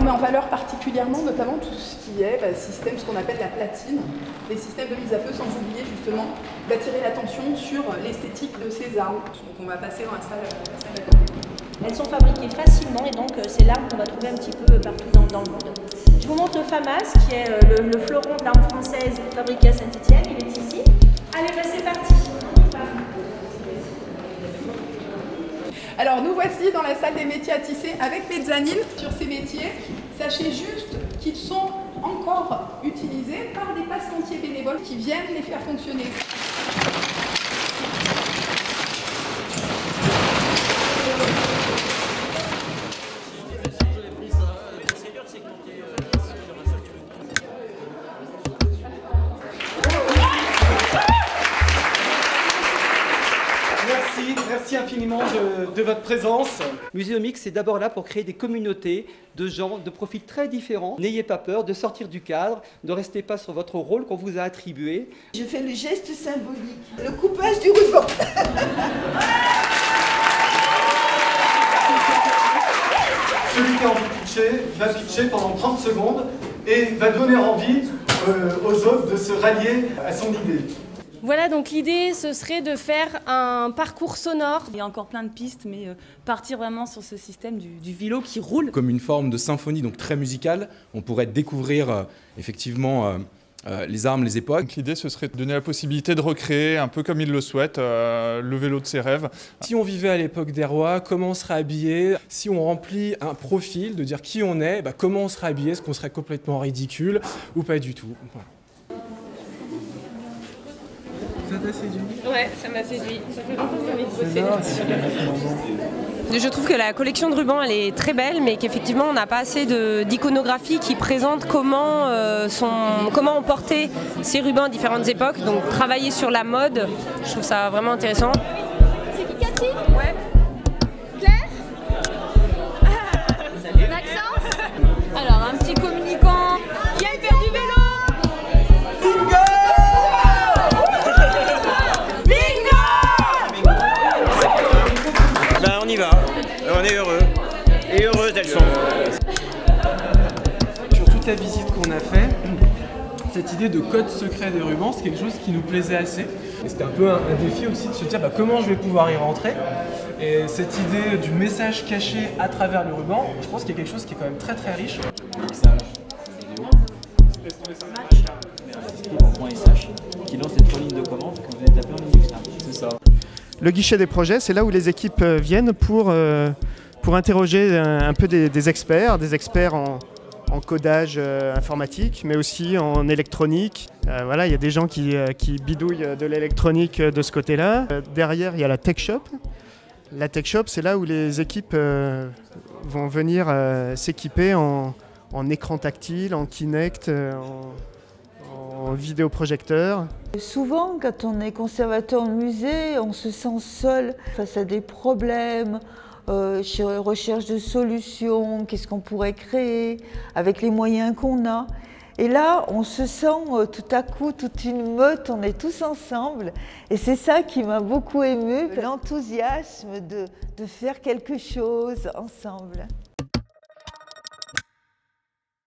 met en valeur particulièrement, notamment tout ce qui est système, ce qu'on appelle la platine, les systèmes de mise à feu, sans oublier justement d'attirer l'attention sur l'esthétique de ces armes. Donc on va passer dans la salle à côté. Elles sont fabriquées facilement et donc c'est l'arme qu'on va trouver un petit peu partout dans le monde. Je vous montre le FAMAS, qui est le fleuron de l'arme française fabriqué à Saint-Étienne. Il est ici. Allez, c'est parti. Alors nous voici dans la salle des métiers à tisser avec Mezzanine. Sur ces métiers, sachez juste qu'ils sont encore utilisés par des passementiers bénévoles qui viennent les faire fonctionner. Merci infiniment de votre présence. Muséomique, c'est d'abord là pour créer des communautés de gens de profils très différents. N'ayez pas peur de sortir du cadre, ne restez pas sur votre rôle qu'on vous a attribué. Je fais le geste symbolique, le coupage du ruban. Celui qui a envie de pitcher va pitcher pendant 30 secondes et va donner envie aux autres de se rallier à son idée. Voilà, donc l'idée, ce serait de faire un parcours sonore. Il y a encore plein de pistes, mais partir vraiment sur ce système du vélo qui roule. Comme une forme de symphonie, donc très musicale, on pourrait découvrir effectivement les armes, les époques. L'idée, ce serait de donner la possibilité de recréer, un peu comme il le souhaite, le vélo de ses rêves. Si on vivait à l'époque des rois, comment on serait habillé? Si on remplit un profil, de dire qui on est, comment on serait habillé? Est-ce qu'on serait complètement ridicule ou pas du tout? Voilà. Ça t'a séduit? Ouais, ça m'a séduit. Ça fait longtemps que j'ai envie de bosser là-dessus. Je trouve que la collection de rubans elle est très belle, mais qu'effectivement on n'a pas assez d'iconographie qui présente comment on portait ces rubans à différentes époques. Donc travailler sur la mode, je trouve ça vraiment intéressant. C'est qui, Cathy? Ouais. Claire? Maxence? Alors un petit communicant qui aille faire du vélo. On y va, on est heureux, et heureuses elles sont. Sur toute la visite qu'on a fait, cette idée de code secret des rubans, c'est quelque chose qui nous plaisait assez. Et c'était un peu un défi aussi de se dire comment je vais pouvoir y rentrer. Et cette idée du message caché à travers le ruban, je pense qu'il y a quelque chose qui est quand même très très riche. Qui lance les 3 lignes de commande quand vous allez taper en Linux. C'est ça. Le guichet des projets, c'est là où les équipes viennent pour interroger un peu des experts en codage informatique, mais aussi en électronique. Voilà, il y a des gens qui bidouillent de l'électronique de ce côté-là. Derrière, il y a la Tech Shop. La Tech Shop, c'est là où les équipes vont venir s'équiper en écran tactile, en Kinect, en vidéoprojecteur. Souvent, quand on est conservateur de musée, on se sent seul face à des problèmes, recherche de solutions, qu'est-ce qu'on pourrait créer avec les moyens qu'on a. Et là, on se sent tout à coup toute une meute, on est tous ensemble. Et c'est ça qui m'a beaucoup émue, l'enthousiasme de faire quelque chose ensemble.